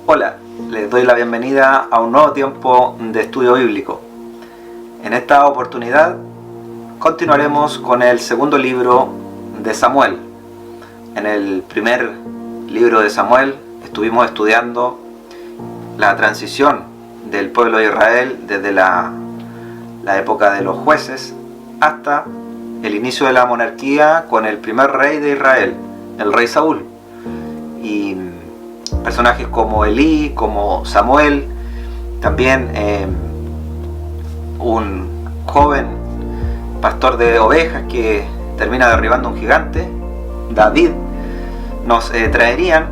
Hola, les doy la bienvenida a un nuevo tiempo de estudio bíblico. En esta oportunidad continuaremos con el segundo libro de Samuel. En el primer libro de Samuel estuvimos estudiando la transición del pueblo de Israel desde la época de los jueces hasta el inicio de la monarquía con el primer rey de Israel, el rey Saúl. Y personajes como Elí, como Samuel, también un joven pastor de ovejas que termina derribando un gigante, David, nos traerían,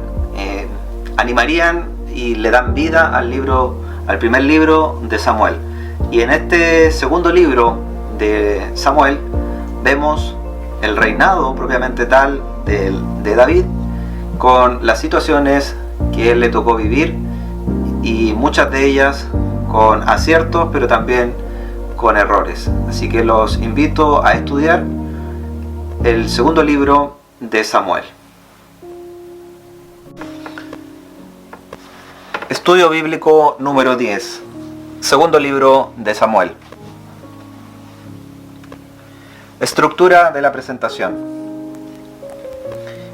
animarían y le dan vida al primer libro de Samuel. Y en este segundo libro de Samuel vemos el reinado propiamente tal de David, con las situaciones que él le tocó vivir, y muchas de ellas con aciertos pero también con errores. Así que los invito a estudiar el segundo libro de Samuel. Estudio bíblico número 10, segundo libro de Samuel. Estructura de la presentación.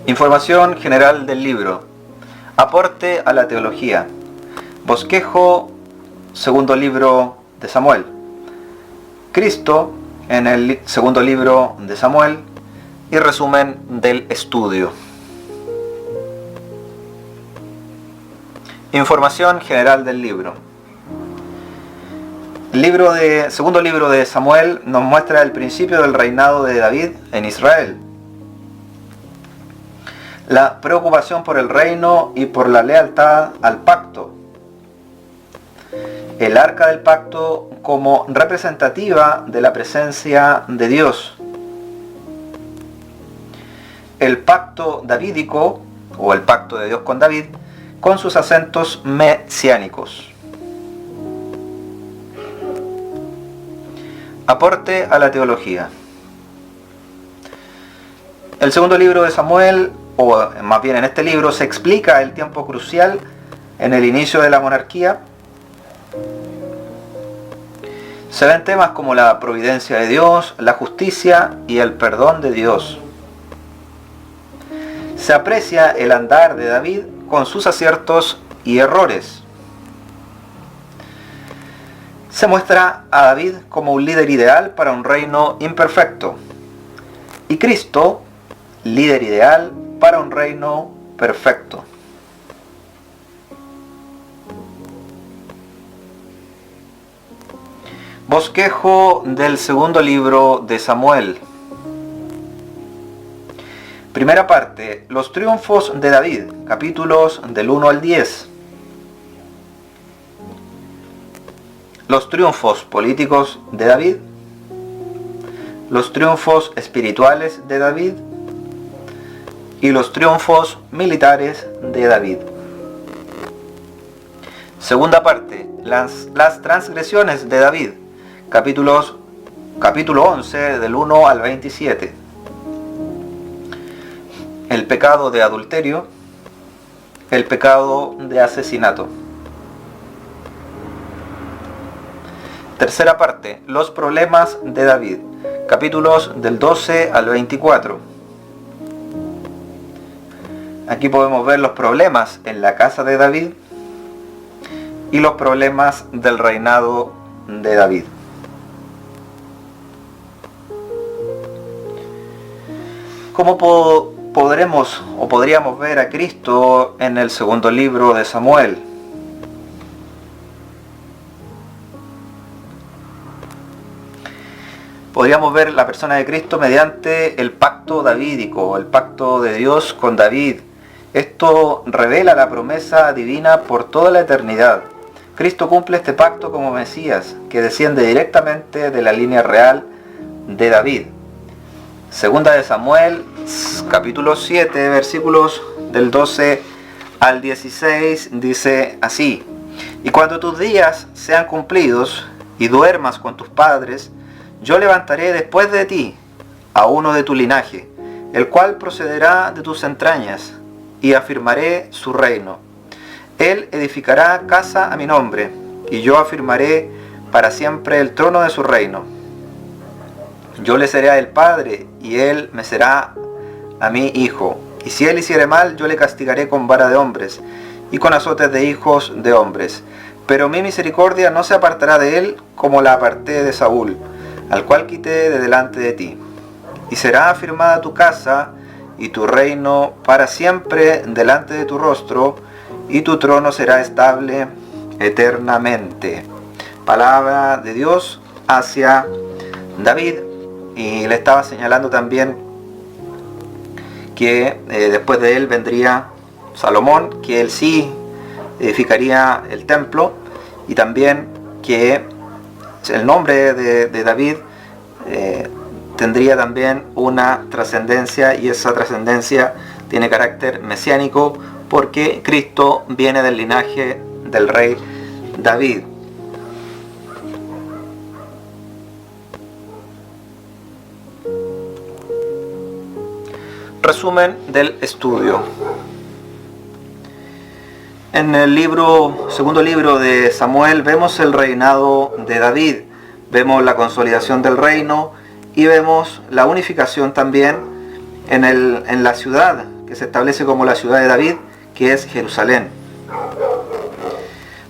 Información general del libro. Aporte a la teología. Bosquejo, segundo libro de Samuel. Cristo en el segundo libro de Samuel y resumen del estudio. Información general del libro. El segundo libro de Samuel nos muestra el principio del reinado de David en Israel. La preocupación por el reino y por la lealtad al pacto. El arca del pacto como representativa de la presencia de Dios. El pacto davídico, o el pacto de Dios con David, con sus acentos mesiánicos. Aporte a la teología. El segundo libro de Samuel, o más bien en este libro, se explica el tiempo crucial en el inicio de la monarquía. Se ven temas como la providencia de Dios, la justicia y el perdón de Dios. Se aprecia el andar de David con sus aciertos y errores. Se muestra a David como un líder ideal para un reino imperfecto, y Cristo, líder ideal para un reino perfecto. Bosquejo del segundo libro de Samuel. Primera parte, los triunfos de David, capítulos del 1 al 10. Los triunfos políticos de David, los triunfos espirituales de David y los triunfos militares de David. Segunda parte, las transgresiones de David, capítulo 11 del 1 al 27. El pecado de adulterio, el pecado de asesinato. Tercera parte, los problemas de David, capítulos del 12 al 24. Aquí podemos ver los problemas en la casa de David y los problemas del reinado de David. ¿Cómo podríamos ver a Cristo en el segundo libro de Samuel? Podríamos ver la persona de Cristo mediante el pacto davídico, el pacto de Dios con David. Esto revela la promesa divina por toda la eternidad. Cristo cumple este pacto como Mesías, que desciende directamente de la línea real de David. Segunda de Samuel, capítulo 7, versículos del 12 al 16, dice así: Y cuando tus días sean cumplidos y duermas con tus padres, yo levantaré después de ti a uno de tu linaje, el cual procederá de tus entrañas, y afirmaré su reino. Él edificará casa a mi nombre, y yo afirmaré para siempre el trono de su reino. Yo le seré a él padre, y él me será a mí hijo. Y si él hiciere mal, yo le castigaré con vara de hombres, y con azotes de hijos de hombres. Pero mi misericordia no se apartará de él, como la aparté de Saúl, al cual quité de delante de ti. Y será afirmada tu casa y tu reino para siempre delante de tu rostro, y tu trono será estable eternamente. Palabra de Dios hacia David. Y le estaba señalando también que después de él vendría Salomón, que él sí edificaría el templo, y también que el nombre de David tendría también una trascendencia, y esa trascendencia tiene carácter mesiánico porque Cristo viene del linaje del rey David. Resumen del estudio. En el segundo libro de Samuel vemos el reinado de David, vemos la consolidación del reino y vemos la unificación también en la ciudad que se establece como la ciudad de David, que es Jerusalén.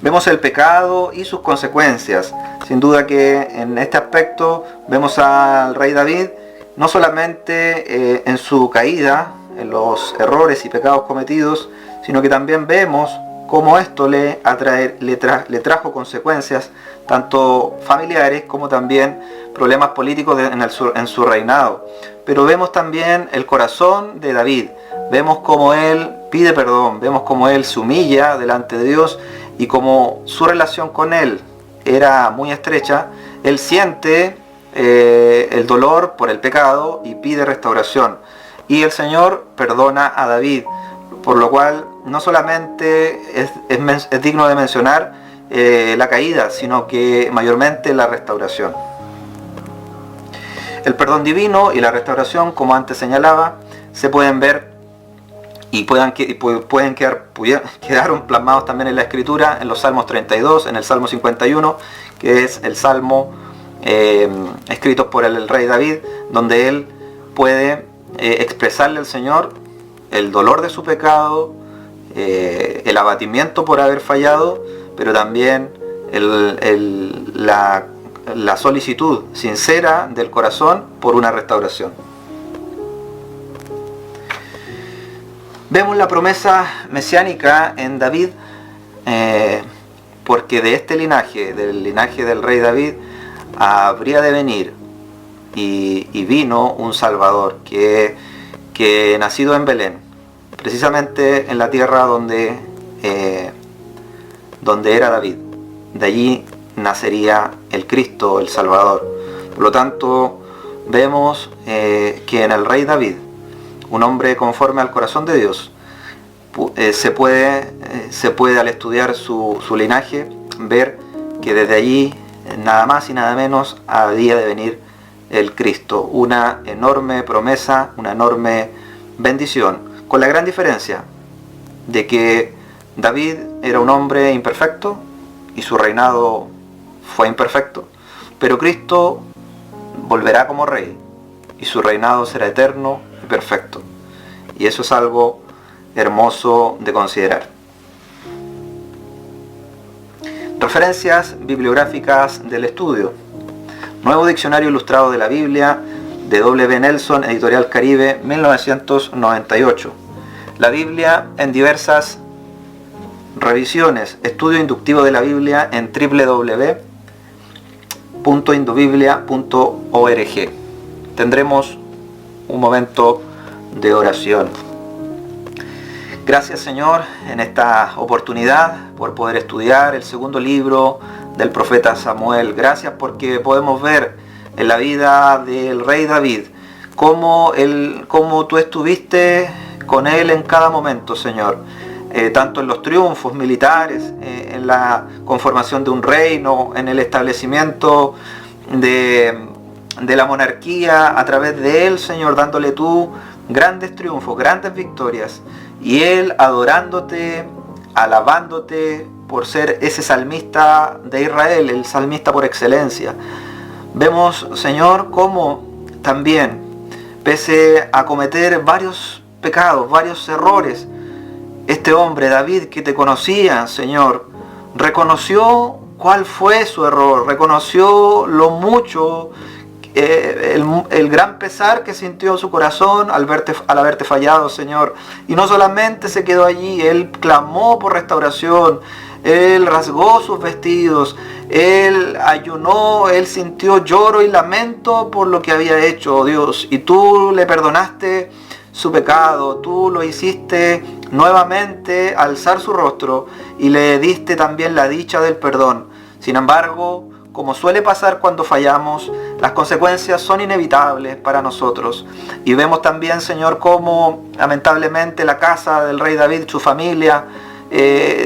Vemos el pecado y sus consecuencias. Sin duda que en este aspecto vemos al rey David no solamente en su caída, en los errores y pecados cometidos, sino que también vemos cómo esto le trajo consecuencias tanto familiares como también problemas políticos en su reinado. Pero vemos también el corazón de David, vemos cómo él pide perdón, vemos cómo él se humilla delante de Dios, y como su relación con él era muy estrecha, él siente el dolor por el pecado y pide restauración. Y el Señor perdona a David, por lo cual no solamente es digno de mencionar la caída, sino que mayormente la restauración. El perdón divino y la restauración, como antes señalaba, se pueden ver y pueden quedaron plasmados también en la Escritura, en los Salmos 32, en el Salmo 51, que es el Salmo escrito por el rey David, donde él puede expresarle al Señor el dolor de su pecado, el abatimiento por haber fallado, pero también la solicitud sincera del corazón por una restauración. Vemos la promesa mesiánica en David, porque de este linaje, del linaje del rey David, habría de venir y vino un Salvador que nacido en Belén, precisamente en la tierra donde era David. De allí nacería el Cristo, el Salvador. Por lo tanto, vemos que en el rey David, un hombre conforme al corazón de Dios, se puede al estudiar su linaje ver que desde allí nada más y nada menos había de venir el Cristo. Una enorme promesa, una enorme bendición, con la gran diferencia de que David era un hombre imperfecto y su reinado fue imperfecto, pero Cristo volverá como rey y su reinado será eterno y perfecto, y eso es algo hermoso de considerar. Referencias bibliográficas del estudio: Nuevo Diccionario Ilustrado de la Biblia, de W. Nelson, Editorial Caribe, 1998. La Biblia en diversas revisiones, estudio inductivo de la Biblia en www.indubiblia.org. Tendremos un momento de oración. Gracias, Señor, en esta oportunidad por poder estudiar el segundo libro del profeta Samuel. Gracias porque podemos ver en la vida del rey David cómo tú estuviste con él en cada momento, Señor. Tanto en los triunfos militares, en la conformación de un reino, en el establecimiento de la monarquía a través de él, Señor, dándole tú grandes triunfos, grandes victorias, y él adorándote alabándote por ser ese salmista de Israel, el salmista por excelencia. Vemos, Señor, cómo también, pese a cometer varios pecados, varios errores, este hombre, David, que te conocía, Señor, reconoció cuál fue su error, reconoció lo mucho, el gran pesar que sintió su corazón al haberte fallado, Señor. Y no solamente se quedó allí, él clamó por restauración, él rasgó sus vestidos, él ayunó, él sintió lloro y lamento por lo que había hecho, oh Dios. Y tú le perdonaste su pecado, tú lo hiciste nuevamente alzar su rostro y le diste también la dicha del perdón. Sin embargo, como suele pasar cuando fallamos, las consecuencias son inevitables para nosotros. Y vemos también, Señor, cómo lamentablemente la casa del rey David, su familia,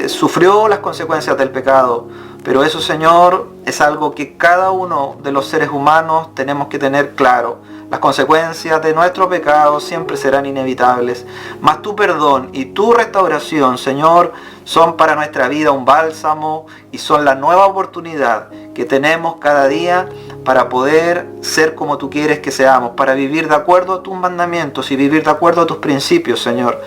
sufrió las consecuencias del pecado. Pero eso, Señor, es algo que cada uno de los seres humanos tenemos que tener claro. Las consecuencias de nuestro pecado siempre serán inevitables. Mas tu perdón y tu restauración, Señor, son para nuestra vida un bálsamo y son la nueva oportunidad que tenemos cada día para poder ser como tú quieres que seamos, para vivir de acuerdo a tus mandamientos y vivir de acuerdo a tus principios, Señor.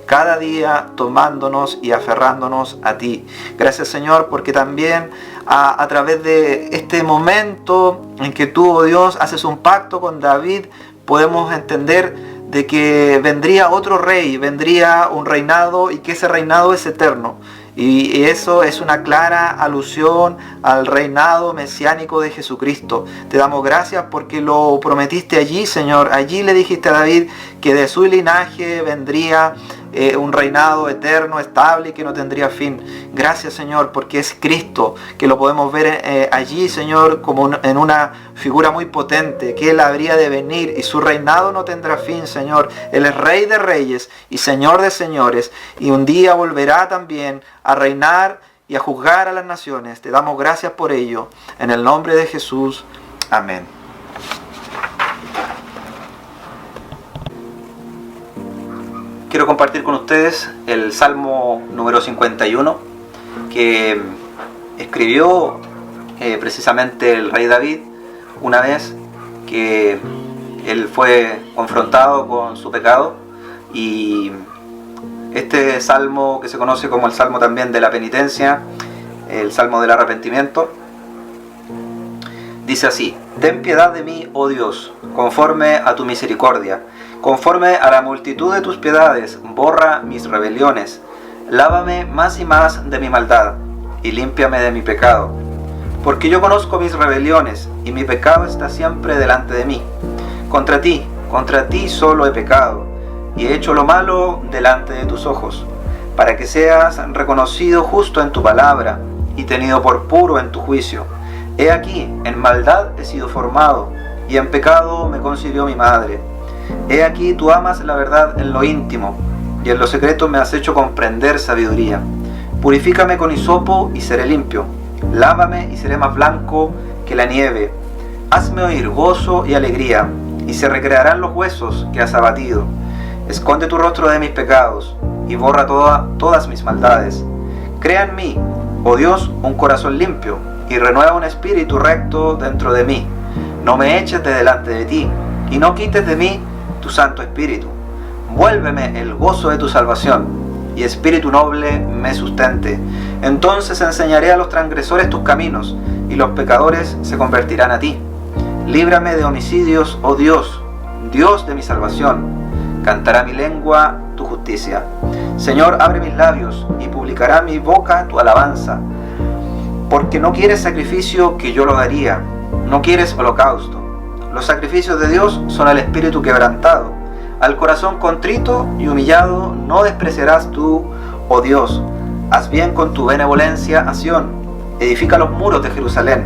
Cada día tomándonos y aferrándonos a ti. Gracias, Señor, porque también a través de este momento en que tú, oh Dios, haces un pacto con David, podemos entender de que vendría otro rey, vendría un reinado y que ese reinado es eterno. Y eso es una clara alusión al reinado mesiánico de Jesucristo. Te damos gracias porque lo prometiste allí, Señor. Allí le dijiste a David que de su linaje vendría un reinado eterno, estable y que no tendría fin. Gracias, Señor, porque es Cristo, que lo podemos ver allí, Señor, como en una figura muy potente, que Él habría de venir y su reinado no tendrá fin, Señor. Él es Rey de Reyes y Señor de Señores, y un día volverá también a reinar y a juzgar a las naciones. Te damos gracias por ello. En el nombre de Jesús. Amén. Quiero compartir con ustedes el Salmo número 51 que escribió precisamente el rey David una vez que él fue confrontado con su pecado, y este salmo, que se conoce como el salmo también de la penitencia, el salmo del arrepentimiento, dice así: Ten piedad de mí, oh Dios, conforme a tu misericordia. Conforme a la multitud de tus piedades, borra mis rebeliones. Lávame más y más de mi maldad, y límpiame de mi pecado. Porque yo conozco mis rebeliones, y mi pecado está siempre delante de mí. Contra ti solo he pecado, y he hecho lo malo delante de tus ojos, para que seas reconocido justo en tu palabra, y tenido por puro en tu juicio. He aquí, en maldad he sido formado, y en pecado me concibió mi madre. He aquí, tú amas la verdad en lo íntimo, y en lo secreto me has hecho comprender sabiduría. Purifícame con hisopo y seré limpio. Lávame y seré más blanco que la nieve. Hazme oír gozo y alegría, y se recrearán los huesos que has abatido. Esconde tu rostro de mis pecados, y borra todas mis maldades. Crea en mí, oh Dios, un corazón limpio, y renueva un espíritu recto dentro de mí. No me eches de delante de ti, y no quites de mí tu Santo Espíritu. Vuélveme el gozo de tu salvación, y espíritu noble me sustente. Entonces enseñaré a los transgresores tus caminos, y los pecadores se convertirán a ti. Líbrame de homicidios, oh Dios, Dios de mi salvación. Cantará mi lengua tu justicia. Señor, abre mis labios, y publicará mi boca tu alabanza. Porque no quieres sacrificio, que yo lo daría, no quieres holocausto. Los sacrificios de Dios son al espíritu quebrantado. Al corazón contrito y humillado no despreciarás tú, oh Dios. Haz bien con tu benevolencia a Sión. Edifica los muros de Jerusalén.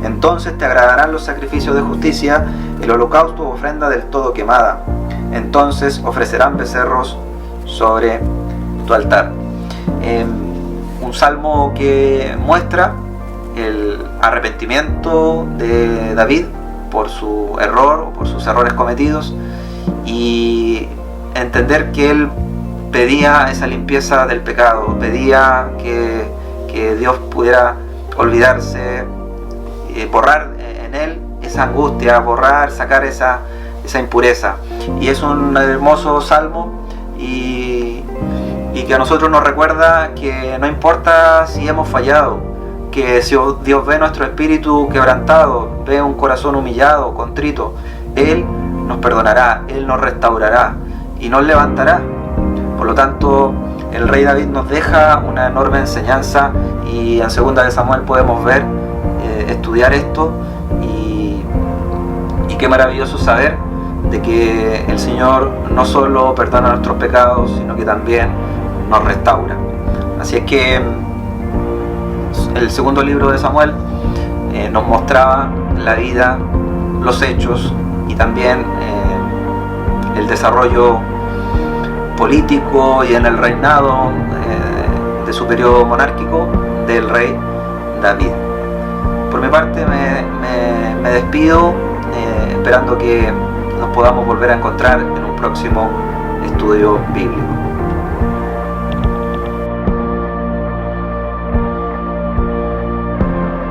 Entonces te agradarán los sacrificios de justicia, el holocausto o ofrenda del todo quemada. Entonces ofrecerán becerros sobre tu altar. Un salmo que muestra el arrepentimiento de David por su error o por sus errores cometidos, y entender que él pedía esa limpieza del pecado, pedía que Dios pudiera olvidarse, borrar en él esa angustia, borrar, sacar esa impureza. Y es un hermoso salmo y que a nosotros nos recuerda que no importa si hemos fallado, que si Dios ve nuestro espíritu quebrantado, ve un corazón humillado, contrito, Él nos perdonará, Él nos restaurará y nos levantará. Por lo tanto, el rey David nos deja una enorme enseñanza y en 2 de Samuel podemos ver, estudiar esto y qué maravilloso saber de que el Señor no solo perdona nuestros pecados, sino que también nos restaura. Así es que el segundo libro de Samuel nos mostraba la vida, los hechos y también el desarrollo político y en el reinado de su periodo monárquico del rey David. Por mi parte me despido, esperando que nos podamos volver a encontrar en un próximo estudio bíblico.